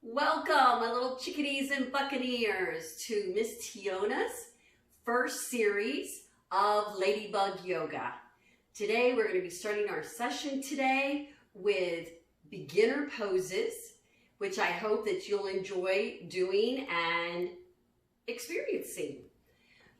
Welcome, my little chickadees and buccaneers, to Miss Tiona's first series of Ladybug Yoga. Today we're going to be starting our session today with beginner poses, which I hope that you'll enjoy doing and experiencing.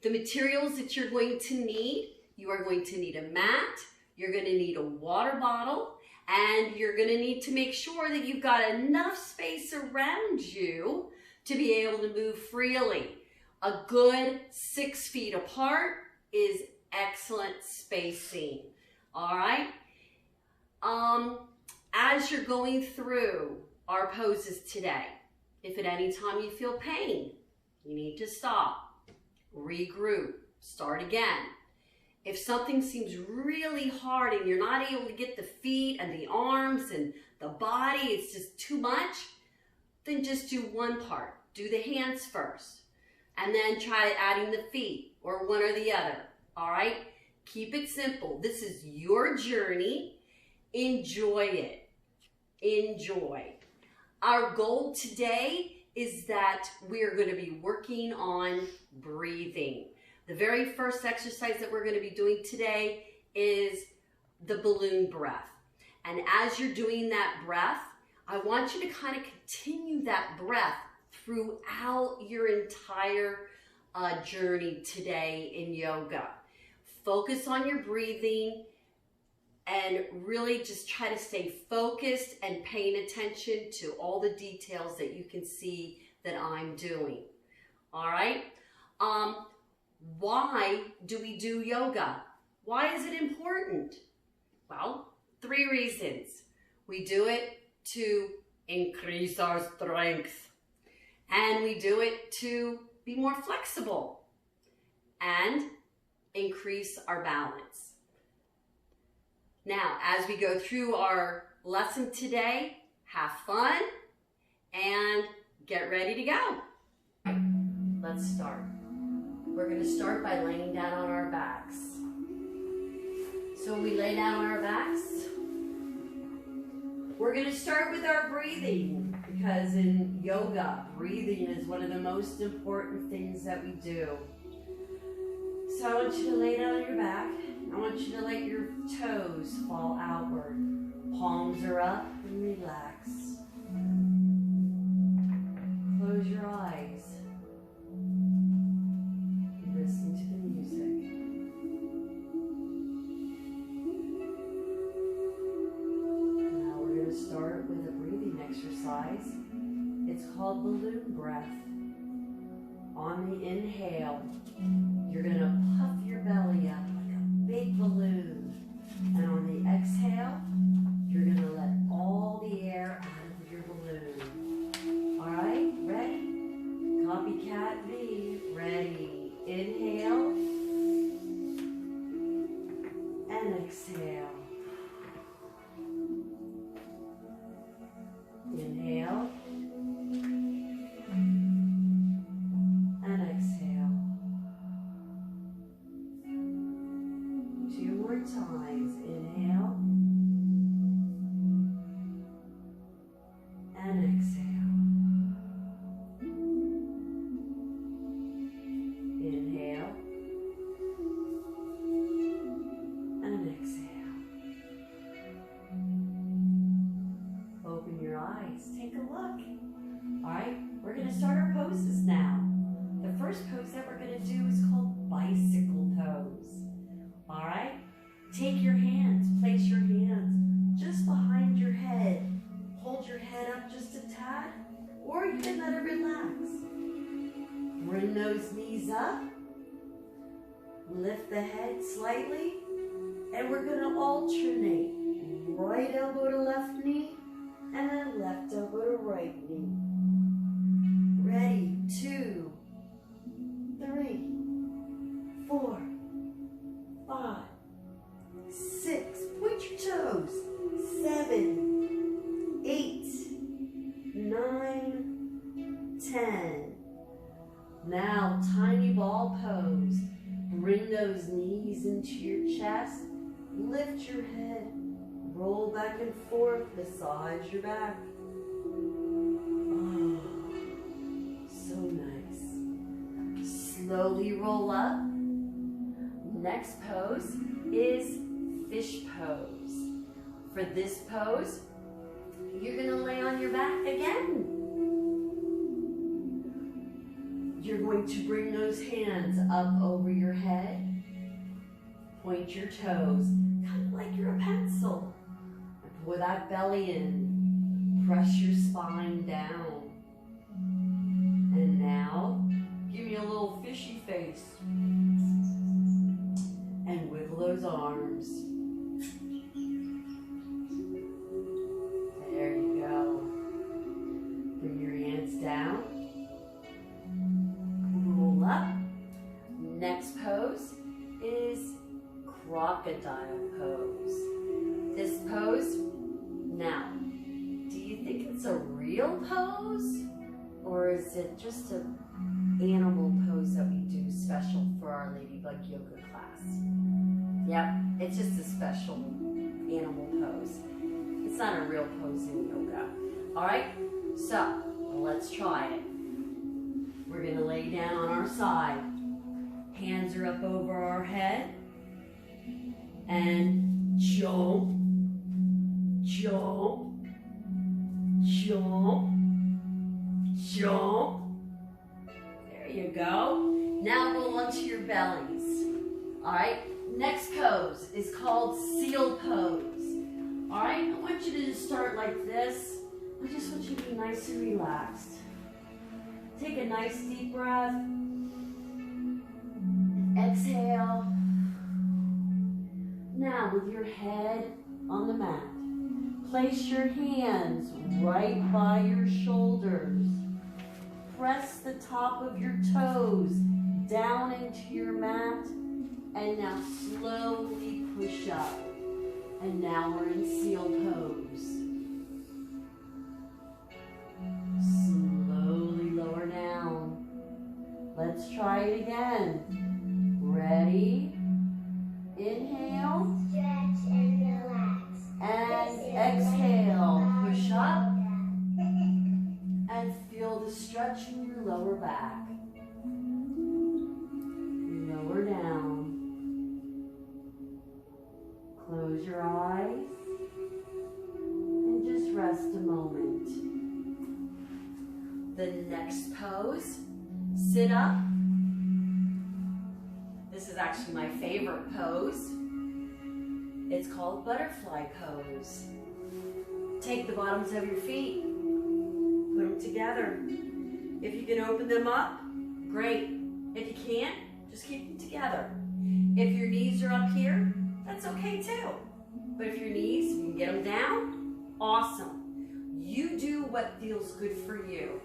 The materials that you're going to need: you are going to need a mat, you're going to need a water bottle, and you're going to need to make sure that you've got enough space around you to be able to move freely. A good 6 feet apart is excellent spacing. All right. As you're going through our poses today, if at any time you feel pain, you need to stop, regroup, start again. If something seems really hard and you're not able to get the feet and the arms and the body, it's just too much, then just do one part. Do the hands first, and then try adding the feet or one or the other. All right? Keep it simple. This is your journey. Enjoy it. Enjoy. Our goal today is that we are going to be working on breathing. The very first exercise that we're going to be doing today is the balloon breath. And as you're doing that breath, I want you to kind of continue that breath throughout your entire journey today in yoga. Focus on your breathing and really just try to stay focused and paying attention to all the details that you can see that I'm doing. All right? Why do we do yoga? Why is it important? Well, 3 reasons. We do it to increase our strength, and we do it to be more flexible and increase our balance. Now, as we go through our lesson today, have fun and get ready to go. Let's start. We're going to start by laying down on our backs. So when we lay down on our backs, we're going to start with our breathing, because in yoga, breathing is one of the most important things that we do. So I want you to lay down on your back. I want you to let your toes fall outward. Palms are up and relax. Close your eyes. Listen to the music. Now we're going to start with a breathing exercise. It's called balloon breath. On the inhale, you're going to puff your belly up like a big balloon. And on the exhale, you're going to let all the air out of your balloon. All right, ready? Copycat me. Ready? Inhale and exhale. Inhale and exhale. 2 more times. Inhale and exhale. Inhale and exhale. Open your eyes. Take a look. All right, we're going to start our poses now. The first pose that we're going to do is called bicycle pose. All right, take your hands, place your hands just behind your head. Hold your head up just a tad, or you can let it relax. Bring those knees up. Lift the head slightly, and we're going to alternate right elbow to left knee and then left elbow to right knee. Ready? 2, 3, 4, 5, 6. Point your toes. 7, 8, 9, 10. Now, tiny ball pose. Bring those knees into your chest. Lift your head. Roll back and forth. Massage your back. slowly roll up. Next pose is fish pose. For this pose, you're gonna lay on your back again. You're going to bring those hands up over your head. Point your toes, kind of like you're a pencil. And pull that belly in. Press your spine down. And now, give me a little fishy face. And wiggle those arms. There you go. Bring your hands down. Roll up. Next pose is crocodile pose. This pose, now, do you think it's a real pose? Or is it just an animal pose that we do special for our LadyBug yoga class? Yep, it's just a special animal pose. It's not a real pose in yoga. All right, so let's try it. We're gonna lay down on our side. Hands are up over our head. And jump, jump, jump, jump. There you go. Now roll onto your bellies. All right, next pose is called seal pose. All right, I want you to just start like this. I just want you to be nice and relaxed. Take a nice deep breath. Exhale. Now with your head on the mat, place your hands right by your shoulders. Press the top of your toes down into your mat, and now slowly push up. And now we're in seal pose. Slowly lower down. Let's try it again. Ready? Inhale. Stretch and relax. And exhale. Push up. And feel the stretch in your lower back. Lower down. Close your eyes. And just rest a moment. The next pose, sit up. This is actually my favorite pose. It's called butterfly pose. Take the bottoms of your feet, put them together. If you can open them up, great. If you can't, just keep them together. If your knees are up here, that's okay too. But if your knees, you can get them down, awesome. You do what feels good for you.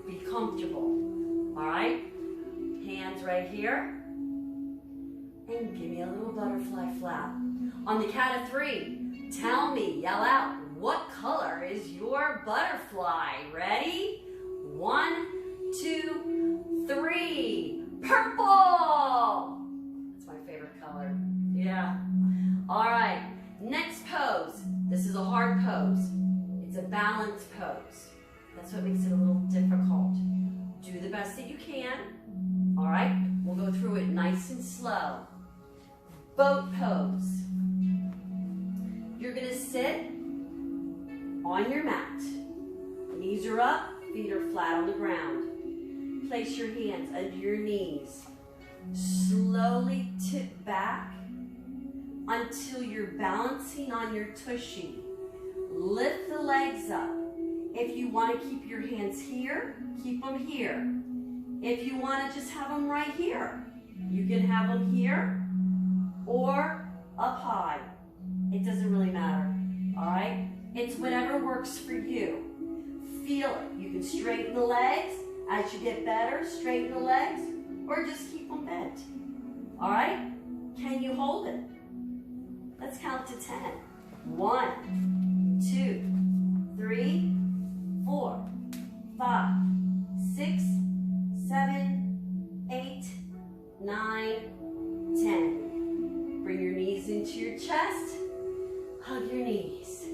Be comfortable, all right? Hands right here. And give me a little butterfly flap. On the count of 3, tell me, yell out, what color is your butterfly? Ready? 1, 2, 3. Purple! That's my favorite color. Yeah. All right, next pose. This is a hard pose. It's a balance pose. That's what makes it a little difficult. Do the best that you can. All right, we'll go through it nice and slow. Boat pose. You're gonna sit on your mat. Knees are up, feet are flat on the ground. Place your hands under your knees. Slowly tip back until you're balancing on your tushy. Lift the legs up. If you want to keep your hands here, keep them here. If you want to just have them right here, you can have them here or up high. It doesn't really matter, all right? It's whatever works for you. Feel it. You can straighten the legs. As you get better, straighten the legs or just keep them bent, all right? Can you hold it? Let's count to 10. 1, 2, 3, 4, 5, 6, 7, 8, 9, 10. Bring your knees into your chest. Hug your knees.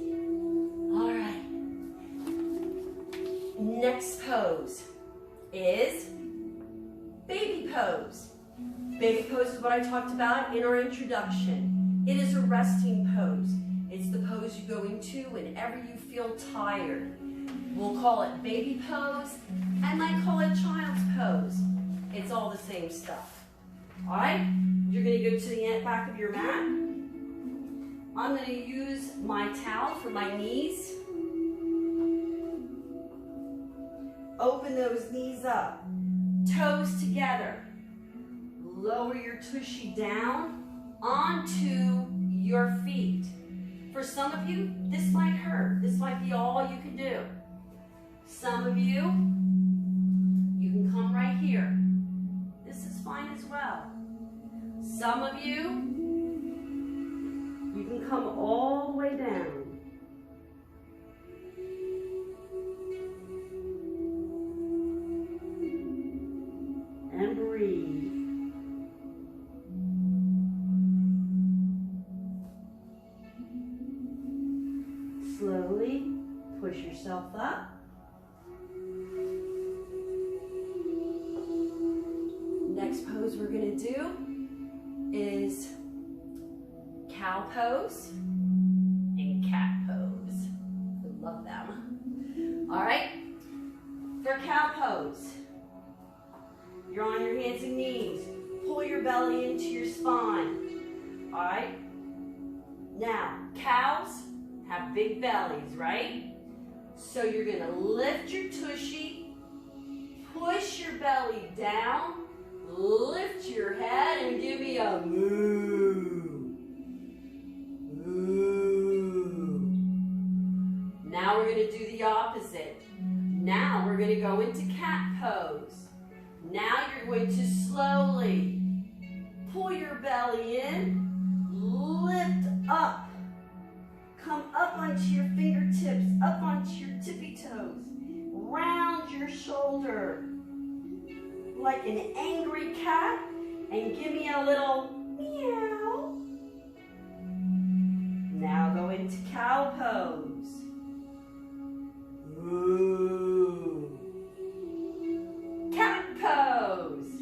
All right. Next pose is baby pose. Baby pose is what I talked about in our introduction. It is a resting pose. It's the pose you go into whenever you feel tired. We'll call it baby pose, and I call it child's pose. It's all the same stuff. All right, you're going to go to the back of your mat. I'm going to use my towel for my knees. Open those knees up, toes together. Lower your tushy down onto your feet. For some of you, this might hurt. This might be all you can do. Some of you can come right here. This is fine as well. Some of you can come all the way down. And breathe. Slowly push yourself up. Next pose we're going to do is cow pose and cat pose. I love them. All right, for cow pose, you're on your hands and knees. Pull your belly into your spine. All right, now cows have big bellies, right? So you're going to lift your tushy, push your belly down, lift your head, and give me a moo. Moo. Now we're going to do the opposite. Now we're going to go into cat pose. Now you're going to slowly pull your belly in, lift up. Come up onto your fingertips, up onto your tippy toes. Round your shoulder like an angry cat and give me a little meow. Now go into cow pose. Ooh. Cat pose.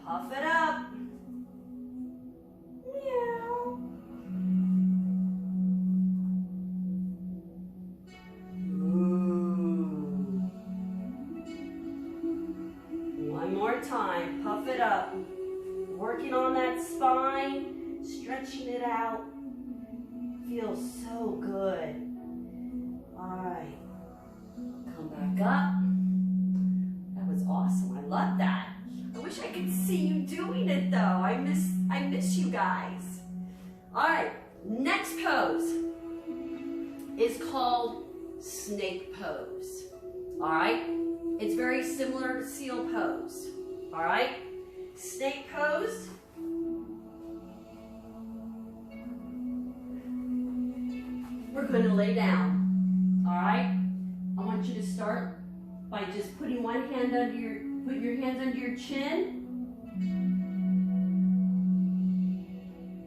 Puff it up. Meow. Time, puff it up, working on that spine, stretching it out, feels so good. All right, come back up. That was awesome. I love that. I wish I could see you doing it though. I miss you guys. All right, next pose is called snake pose. All right, it's very similar to seal pose. All right, snake pose. We're going to lay down. All right, I want you to start by just putting one hand under your hands under your chin.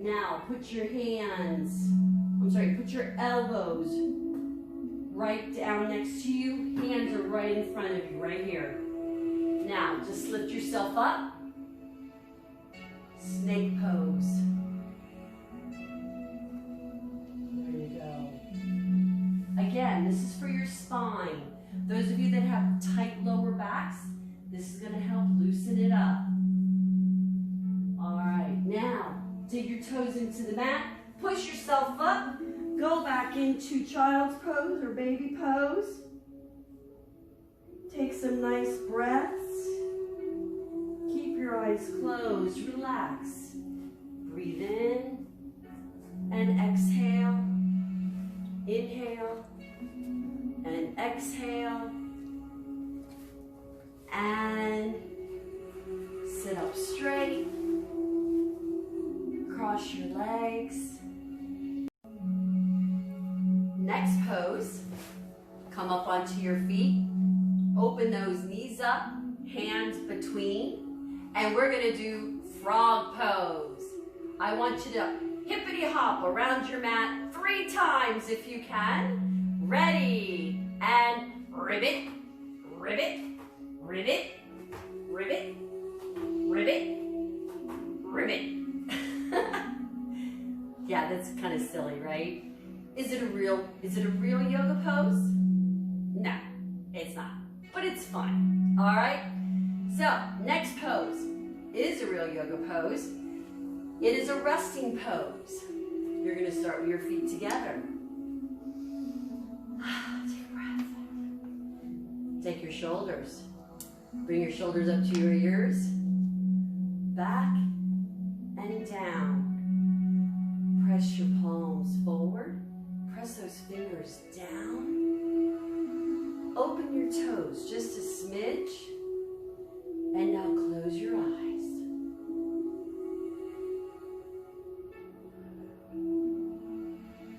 Now put your elbows right down next to you. Hands are right in front of you, right here. Now, just lift yourself up. Snake pose. There you go. Again, this is for your spine. Those of you that have tight lower backs, this is going to help loosen it up. All right, now, dig your toes into the mat. Push yourself up. Go back into child's pose or baby pose. Take some nice breaths. Keep your eyes closed. Relax. Breathe in and exhale. Inhale and exhale. And sit up straight. Cross your legs. Next pose. Come up onto your feet. Open those knees up, hands between, and we're going to do frog pose. I want you to hippity hop around your mat 3 times if you can. Ready, and ribbit, ribbit, ribbit, ribbit, Is it a real yoga pose? No, it's not, but it's fun. All right. So next pose is a real yoga pose. It is a resting pose. You're going to start with your feet together. Take a breath. Take your shoulders. Bring your shoulders up to your ears. Back and down. Press your palms forward. Press those fingers down. Open your toes just a smidge. And now close your eyes.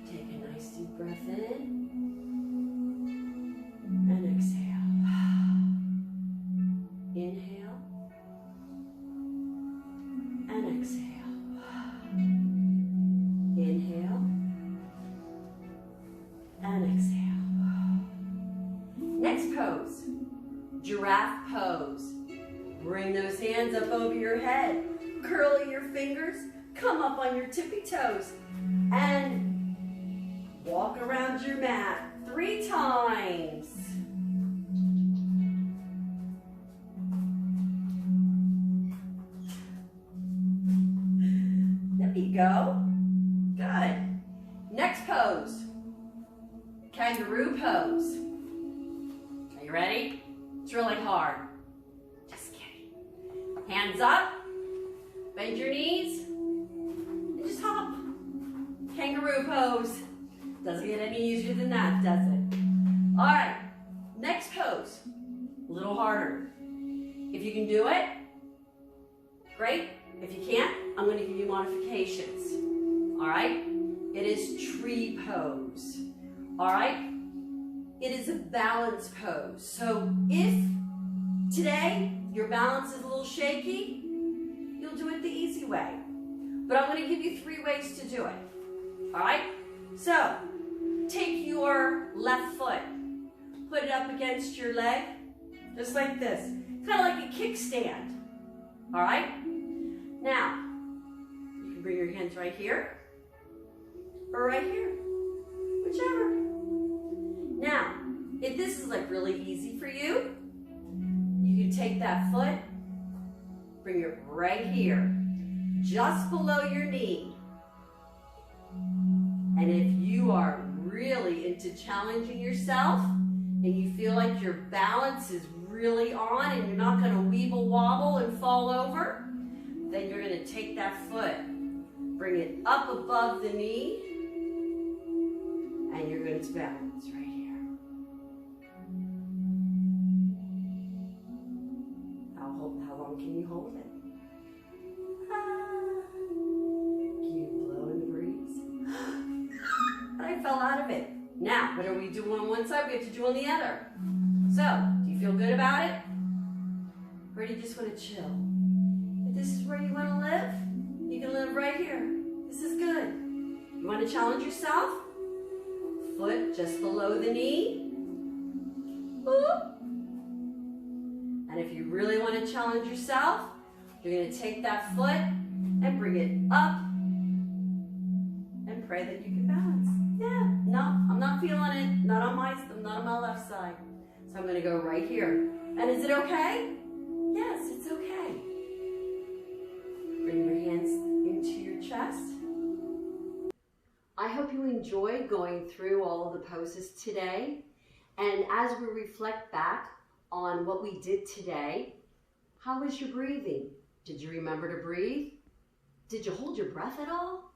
Take a nice deep breath in. And exhale. Inhale. And exhale. Inhale. And exhale. Next pose, giraffe pose. Bring those hands up over your head. Curl your fingers. Come up on your tippy toes. And walk around your mat 3 times. There you go. Good. Next pose, kangaroo pose. Are you ready? It's really hard. Just kidding. Hands up. Bend your knees. And just hop. Kangaroo pose. Doesn't get any easier than that, does it? All right. Next pose. A little harder. If you can do it, great. If you can't, I'm going to give you modifications. All right? It is tree pose. All right? It is a balance pose. So if today your balance is a little shaky, you'll do it the easy way. But I'm going to give you 3 ways to do it. All right? So take your left foot, put it up against your leg, just like this. Kind of like a kickstand. All right? Now, you can bring your hands right here or right here, whichever. Now, if this is like really easy for you, you can take that foot, bring it right here, just below your knee. And if you are really into challenging yourself and you feel like your balance is really on and you're not going to weeble wobble and fall over, then you're going to take that foot, bring it up above the knee, and you're going to balance right here. How long can you hold it? Can you blow in the breeze? I fell out of it. Now, what are we doing on one side? We have to do on the other. So, do you feel good about it? Or do you just want to chill? If this is where you want to live, you can live right here. This is good. You want to challenge yourself? Foot just below the knee. Boop. And if you really want to challenge yourself, you're going to take that foot and bring it up and pray that you can balance. Yeah, no, I'm not feeling it. Not on my left side. So I'm going to go right here. And is it okay? Yes, it's okay. Bring your hands into your chest. I hope you enjoyed going through all of the poses today. And as we reflect back on what we did today, how was your breathing? Did you remember to breathe? Did you hold your breath at all?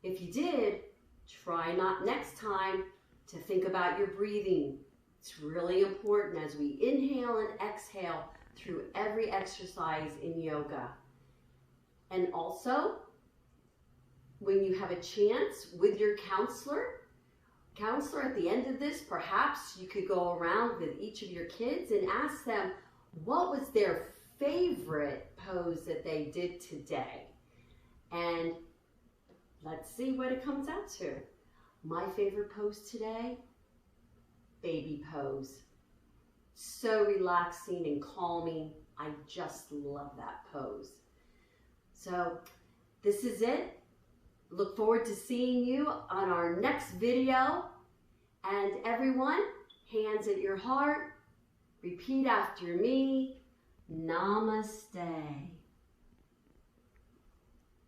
If you did, try not next time to think about your breathing. It's really important as we inhale and exhale through every exercise in yoga. And also, when you have a chance with your counselor at the end of this, perhaps you could go around with each of your kids and ask them what was their favorite pose that they did today. And let's see what it comes out to. My favorite pose today, baby pose. So relaxing and calming. I just love that pose. So this is it. Look forward to seeing you on our next video. And everyone, hands at your heart. Repeat after me. Namaste.